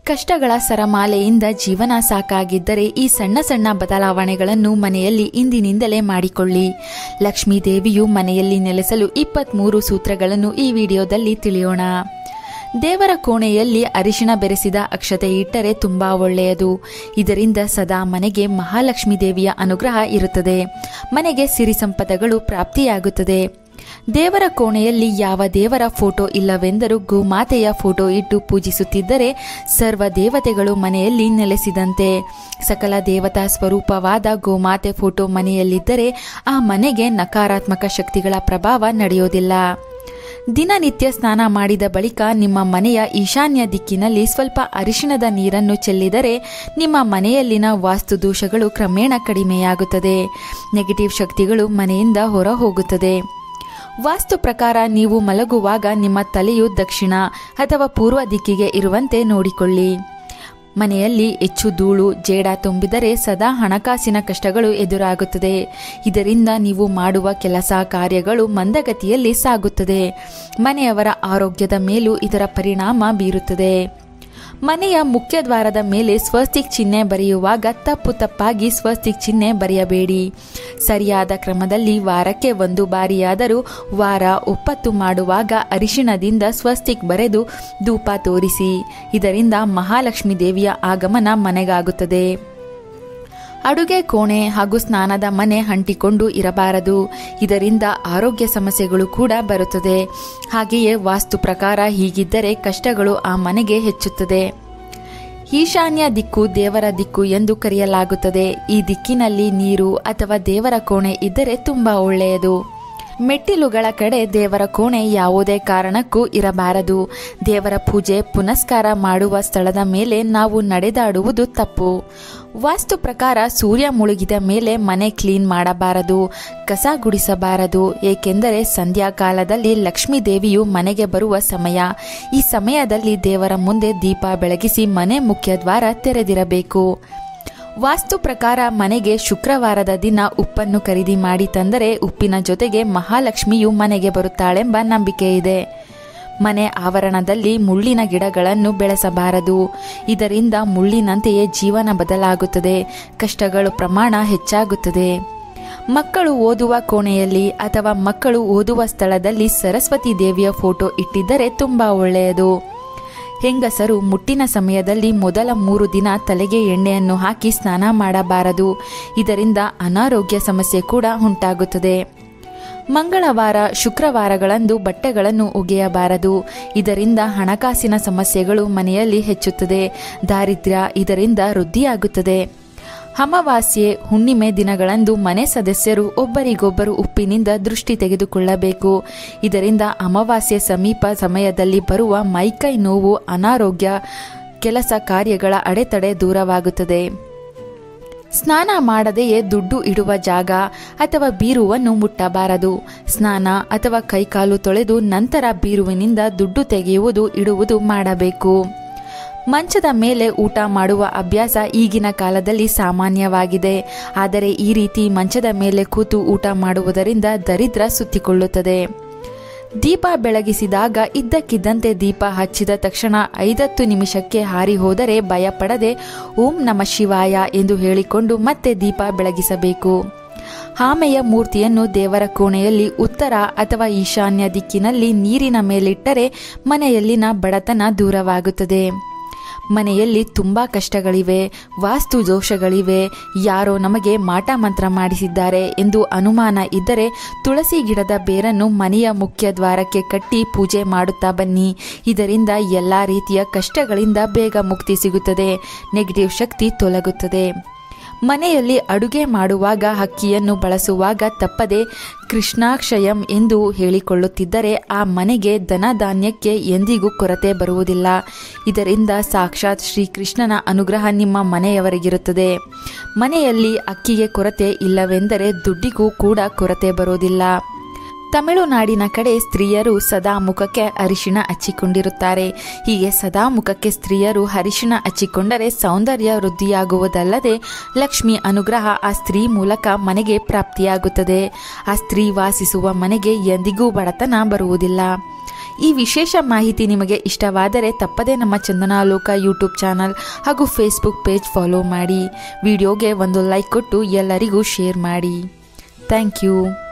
ಕಷ್ಟಗಳ ಸರಮಾಲೆಯಿಂದ ಜೀವನ ಸಾಕಾಗಿದ್ದರೆ ಈ ಸಣ್ಣ ಸಣ್ಣ ಬದಲಾವಣೆಗಳನ್ನು ಮನೆಯಲ್ಲಿ ಇಂದಿನಿಂದಲೇ ಮಾಡಿಕೊಳ್ಳಿ. ಲಕ್ಷ್ಮೀ ದೇವಿಯು ಮನೆಯಲ್ಲಿ ನೆಲೆಸಲು 23 ಸೂತ್ರಗಳನ್ನು ಈ ವಿಡಿಯೋದಲ್ಲಿ ತಿಳಿಯೋಣ. ದೇವರ ಕೋಣೆಯಲ್ಲಿ ಅರಿಶಿಣ ಬೆರೆಸಿದ ಅಕ್ಷತೆ ಇಟ್ಟರೆ ತುಂಬಾ ಒಳ್ಳೆಯದು. ಇದರಿಂದ ಸದಾ ಮನೆಗೆ ಮಹಾಲಕ್ಷ್ಮೀ ದೇವಿಯ ಅನುಗ್ರಹ ಇರುತ್ತದೆ. ಮನೆಗೆ ಸಿರಿ ಸಂಪದಗಳು ಪ್ರಾಪ್ತಿಯಾಗುತ್ತದೆ. ದೇವರ ಕೋಣೆಯಲ್ಲಿ ಯಾವ ದೇವರ ಫೋಟೋ ಇಲ್ಲವೆಂದರೂ ಗೋಮಾತೆಯ ಫೋಟೋ ಇಟ್ಟು ಪೂಜಿಸುತ್ತಿದ್ದರೆ ಸರ್ವ ದೇವತೆಗಳು ಮನೆಯಲ್ಲಿ ನೆಲೆಸಿದಂತೆ. ಸಕಲ ದೇವತಾ ಸ್ವರೂಪವಾದ ಗೋಮಾತೆ ಫೋಟೋ ಮನೆಯಲ್ಲಿದ್ದರೆ ಆ ಮನೆಗೆ ನಕಾರಾತ್ಮಕ ಶಕ್ತಿಗಳ ಪ್ರಭಾವ ನಡೆಯೋದಿಲ್ಲ. ದಿನನಿತ್ಯ ಸ್ನಾನ ಮಾಡಿದ ಬಳಿಕ ನಿಮ್ಮ ಮನೆಯ ಈಶಾನ್ಯ ದಿಕ್ಕಿನಲ್ಲಿ ಸ್ವಲ್ಪ ಅರಿಶಿಣದ ನೀರನ್ನು ಚೆಲ್ಲಿದರೆ ನಿಮ್ಮ ಮನೆಯಲ್ಲಿನ ವಾಸ್ತು ದೋಷಗಳು ಕ್ರಮೇಣ ಕಡಿಮೆಯಾಗುತ್ತದೆ. ನೆಗೆಟಿವ್ ಶಕ್ತಿಗಳು ಮನೆಯಿಂದ ಹೊರ ಹೋಗುತ್ತದೆ. ವಾಸ್ತು ಪ್ರಕಾರ ನೀವು ಮಲಗುವಾಗ ನಿಮ್ಮ ತಲೆಯು ದಕ್ಷಿಣ ಅಥವಾ ಪೂರ್ವ ದಿಕ್ಕಿಗೆ ಇರುವಂತೆ ನೋಡಿಕೊಳ್ಳಿ. ಮನೆಯಲ್ಲಿ ಹೆಚ್ಚು ಧೂಳು ಜೇಡ ತುಂಬಿದರೆ ಸದಾ ಹಣಕಾಸಿನ ಕಷ್ಟಗಳು ಎದುರಾಗುತ್ತದೆ. ಇದರಿಂದ ನೀವು ಮಾಡುವ ಕೆಲಸ ಕಾರ್ಯಗಳು ಮಂದಗತಿಯಲ್ಲಿ ಸಾಗುತ್ತದೆ. ಮನೆಯವರ ಆರೋಗ್ಯದ ಮೇಲೂ ಇದರ ಪರಿಣಾಮ ಬೀರುತ್ತದೆ. ಮನೆಯ ಮುಖ್ಯ ದ್ವಾರದ ಮೇಲೆ ಸ್ವಸ್ತಿಕ್ ಚಿಹ್ನೆ ಬರೆಯುವಾಗ ತಪ್ಪಾಗಿ ಸ್ವಸ್ತಿಕ್ ಚಿಹ್ನೆ ಬರೆಯಬೇಡಿ. ಸರಿಯಾದ ಕ್ರಮದಲ್ಲಿ ವಾರಕ್ಕೆ 1 ಬಾರಿಯಾದರೂ ವಾರ ಒಪ್ಪತ್ತು ಮಾಡುವಾಗ ಅರಿಶಿಣದಿಂದ ಸ್ವಸ್ತಿಕ್ ಬರೆದು ಧೂಪ ತೋರಿಸಿ. ಇದರಿಂದ ಮಹಾಲಕ್ಷ್ಮೀ ದೇವಿಯ ಆಗಮನ ಮನೆಗಾಗುತ್ತದೆ. ಅಡುಗೆ ಕೋಣೆ ಹಾಗೂ ಸ್ನಾನದ ಮನೆ ಅಂಟಿಕೊಂಡು ಇರಬಾರದು. ಇದರಿಂದ ಆರೋಗ್ಯ ಸಮಸ್ಯೆಗಳು ಕೂಡ ಬರುತ್ತದೆ. ಹಾಗೆಯೇ ವಾಸ್ತು ಪ್ರಕಾರ ಹೀಗಿದ್ದರೆ ಕಷ್ಟಗಳು ಆ ಮನೆಗೆ ಹೆಚ್ಚುತ್ತದೆ. ಈಶಾನ್ಯ ದಿಕ್ಕು ದೇವರ ದಿಕ್ಕು ಎಂದು ಕರೆಯಲಾಗುತ್ತದೆ. ಈ ದಿಕ್ಕಿನಲ್ಲಿ ನೀರು ಅಥವಾ ದೇವರ ಕೋಣೆ ಇದ್ದರೆ ತುಂಬಾ ಒಳ್ಳೆಯದು. ಮೆಟ್ಟಿಲುಗಳ ಕಡೆ ದೇವರ ಕೋಣೆ ಯಾವುದೇ ಕಾರಣಕ್ಕೂ ಇರಬಾರದು. ದೇವರ ಪೂಜೆ ಪುನಸ್ಕಾರ ಮಾಡುವ ಸ್ಥಳದ ಮೇಲೆ ನಾವು ನಡೆದಾಡುವುದು ತಪ್ಪು. ವಾಸ್ತು ಪ್ರಕಾರ ಸೂರ್ಯ ಮುಳುಗಿದ ಮೇಲೆ ಮನೆ ಕ್ಲೀನ್ ಮಾಡಬಾರದು, ಕಸ ಗುಡಿಸಬಾರದು. ಏಕೆಂದರೆ ಸಂಧ್ಯಾ ಕಾಲದಲ್ಲಿ ಲಕ್ಷ್ಮೀ ದೇವಿಯು ಮನೆಗೆ ಬರುವ ಸಮಯ. ಈ ಸಮಯದಲ್ಲಿ ದೇವರ ಮುಂದೆ ದೀಪ ಬೆಳಗಿಸಿ ಮನೆ ಮುಖ್ಯ ದ್ವಾರ ತೆರೆದಿರಬೇಕು. ವಾಸ್ತು ಪ್ರಕಾರ ಮನೆಗೆ ಶುಕ್ರವಾರದ ದಿನ ಉಪ್ಪನ್ನು ಖರೀದಿ ಮಾಡಿ ತಂದರೆ ಉಪ್ಪಿನ ಜೊತೆಗೆ ಮಹಾಲಕ್ಷ್ಮಿಯು ಮನೆಗೆ ಬರುತ್ತಾಳೆಂಬ ನಂಬಿಕೆ ಇದೆ. ಮನೆ ಆವರಣದಲ್ಲಿ ಮುಳ್ಳಿನ ಗಿಡಗಳನ್ನು ಬೆಳೆಸಬಾರದು. ಇದರಿಂದ ಮುಳ್ಳಿನಂತೆಯೇ ಜೀವನ ಬದಲಾಗುತ್ತದೆ, ಕಷ್ಟಗಳ ಪ್ರಮಾಣ ಹೆಚ್ಚಾಗುತ್ತದೆ. ಮಕ್ಕಳು ಓದುವ ಕೋಣೆಯಲ್ಲಿ ಅಥವಾ ಮಕ್ಕಳು ಓದುವ ಸ್ಥಳದಲ್ಲಿ ಸರಸ್ವತಿ ದೇವಿಯ ಫೋಟೋ ಇಟ್ಟಿದ್ದರೆ ತುಂಬಾ ಒಳ್ಳೆಯದು. ಹೆಂಗಸರು ಮುಟ್ಟಿನ ಸಮಯದಲ್ಲಿ ಮೊದಲ 3 ದಿನ ತಲೆಗೆ ಎಣ್ಣೆಯನ್ನು ಹಾಕಿ ಸ್ನಾನ ಮಾಡಬಾರದು. ಇದರಿಂದ ಅನಾರೋಗ್ಯ ಸಮಸ್ಯೆ ಕೂಡ ಉಂಟಾಗುತ್ತದೆ. ಮಂಗಳವಾರ ಶುಕ್ರವಾರಗಳಂದು ಬಟ್ಟೆಗಳನ್ನು ಒಗೆಯಬಾರದು. ಇದರಿಂದ ಹಣಕಾಸಿನ ಸಮಸ್ಯೆಗಳು ಮನೆಯಲ್ಲಿ ಹೆಚ್ಚುತ್ತದೆ. ದಾರಿದ್ರ್ಯ ಇದರಿಂದ ವೃದ್ಧಿಯಾಗುತ್ತದೆ. ಅಮಾವಾಸ್ಯೆ ಹುಣ್ಣಿಮೆ ದಿನಗಳಂದು ಮನೆ ಸದಸ್ಯರು ಒಬ್ಬರಿಗೊಬ್ಬರು ಉಪ್ಪಿನಿಂದ ದೃಷ್ಟಿ ತೆಗೆದುಕೊಳ್ಳಬೇಕು. ಇದರಿಂದ ಅಮಾವಾಸ್ಯೆ ಸಮೀಪ ಸಮಯದಲ್ಲಿ ಬರುವ ಮೈಕೈ ನೋವು, ಅನಾರೋಗ್ಯ, ಕೆಲಸ ಕಾರ್ಯಗಳ ಅಡೆತಡೆ ದೂರವಾಗುತ್ತದೆ. ಸ್ನಾನ ಮಾಡದೆಯೇ ದುಡ್ಡು ಇಡುವ ಜಾಗ ಅಥವಾ ಬೀರುವನ್ನು ಮುಟ್ಟಬಾರದು. ಸ್ನಾನ ಅಥವಾ ಕೈಕಾಲು ತೊಳೆದು ನಂತರ ಬೀರುವಿನಿಂದ ದುಡ್ಡು ತೆಗೆಯುವುದು ಇಡುವುದು ಮಾಡಬೇಕು. ಮಂಚದ ಮೇಲೆ ಊಟ ಮಾಡುವ ಅಭ್ಯಾಸ ಈಗಿನ ಕಾಲದಲ್ಲಿ ಸಾಮಾನ್ಯವಾಗಿದೆ. ಆದರೆ ಈ ರೀತಿ ಮಂಚದ ಮೇಲೆ ಕೂತು ಊಟ ಮಾಡುವುದರಿಂದ ದರಿದ್ರ ಸುತ್ತಿಕೊಳ್ಳುತ್ತದೆ. ದೀಪ ಬೆಳಗಿಸಿದಾಗ ಇದ್ದಕ್ಕಿದ್ದಂತೆ ದೀಪ ಹಚ್ಚಿದ ತಕ್ಷಣ 5 ನಿಮಿಷಕ್ಕೆ ಹಾರಿ ಹೋದರೆ ಭಯಪಡದೆ ಓಂ ನಮಃ ಶಿವಾಯ ಎಂದು ಹೇಳಿಕೊಂಡು ಮತ್ತೆ ದೀಪ ಬೆಳಗಿಸಬೇಕು. ಆಮೆಯ ಮೂರ್ತಿಯನ್ನು ದೇವರ ಕೋಣೆಯಲ್ಲಿ ಉತ್ತರ ಅಥವಾ ಈಶಾನ್ಯ ದಿಕ್ಕಿನಲ್ಲಿ ನೀರಿನ ಮೇಲಿಟ್ಟರೆ ಮನೆಯಲ್ಲಿನ ಬಡತನ ದೂರವಾಗುತ್ತದೆ. ಮನೆಯಲ್ಲಿ ತುಂಬಾ ಕಷ್ಟಗಳಿವೆ, ವಾಸ್ತು ದೋಷಗಳಿವೆ, ಯಾರೋ ನಮಗೆ ಮಾಟ ಮಂತ್ರ ಮಾಡಿಸಿದ್ದಾರೆ ಎಂದು ಅನುಮಾನ ಇದ್ದರೆ ತುಳಸಿ ಗಿಡದ ಬೇರನ್ನು ಮನೆಯ ಮುಖ್ಯ ದ್ವಾರಕ್ಕೆ ಕಟ್ಟಿ ಪೂಜೆ ಮಾಡುತ್ತಾ ಬನ್ನಿ. ಇದರಿಂದ ಎಲ್ಲ ರೀತಿಯ ಕಷ್ಟಗಳಿಂದ ಬೇಗ ಮುಕ್ತಿ ಸಿಗುತ್ತದೆ. ನೆಗೆಟಿವ್ ಶಕ್ತಿ ತೊಲಗುತ್ತದೆ. ಮನೆಯಲ್ಲಿ ಅಡುಗೆ ಮಾಡುವಾಗ ಅಕ್ಕಿಯನ್ನು ಬಳಸುವಾಗ ತಪ್ಪದೆ ಕೃಷ್ಣಾಕ್ಷಯಂ ಎಂದು ಹೇಳಿಕೊಳ್ಳುತ್ತಿದ್ದರೆ ಆ ಮನೆಗೆ ಧನಧಾನ್ಯಕ್ಕೆ ಎಂದಿಗೂ ಕೊರತೆ ಬರುವುದಿಲ್ಲ. ಇದರಿಂದ ಸಾಕ್ಷಾತ್ ಶ್ರೀಕೃಷ್ಣನ ಅನುಗ್ರಹ ನಿಮ್ಮ ಮನೆಯವರಿಗಿರುತ್ತದೆ. ಮನೆಯಲ್ಲಿ ಅಕ್ಕಿಗೆ ಕೊರತೆ ಇಲ್ಲವೆಂದರೆ ದುಡ್ಡಿಗೂ ಕೂಡ ಕೊರತೆ ಬರುವುದಿಲ್ಲ. ತಮಿಳುನಾಡಿನ ಕಡೆ ಸ್ತ್ರೀಯರು ಸದಾ ಮುಖಕ್ಕೆ ಅರಿಶಿಣ ಹಚ್ಚಿಕೊಂಡಿರುತ್ತಾರೆ. ಹೀಗೆ ಸದಾ ಮುಖಕ್ಕೆ ಸ್ತ್ರೀಯರು ಅರಿಶಿಣ ಹಚ್ಚಿಕೊಂಡರೆ ಸೌಂದರ್ಯ ವೃದ್ಧಿಯಾಗುವುದಲ್ಲದೆ ಲಕ್ಷ್ಮಿ ಅನುಗ್ರಹ ಆ ಸ್ತ್ರೀ ಮೂಲಕ ಮನೆಗೆ ಪ್ರಾಪ್ತಿಯಾಗುತ್ತದೆ. ಆ ಸ್ತ್ರೀ ವಾಸಿಸುವ ಮನೆಗೆ ಎಂದಿಗೂ ಬಡತನ ಬರುವುದಿಲ್ಲ. ಈ ವಿಶೇಷ ಮಾಹಿತಿ ನಿಮಗೆ ಇಷ್ಟವಾದರೆ ತಪ್ಪದೇ ನಮ್ಮ ಚಂದನಾಲೋಕ ಯೂಟ್ಯೂಬ್ ಚಾನಲ್ ಹಾಗೂ ಫೇಸ್ಬುಕ್ ಪೇಜ್ ಫಾಲೋ ಮಾಡಿ. ವಿಡಿಯೋಗೆ ಒಂದು ಲೈಕ್ ಕೊಟ್ಟು ಎಲ್ಲರಿಗೂ ಶೇರ್ ಮಾಡಿ. Thank you.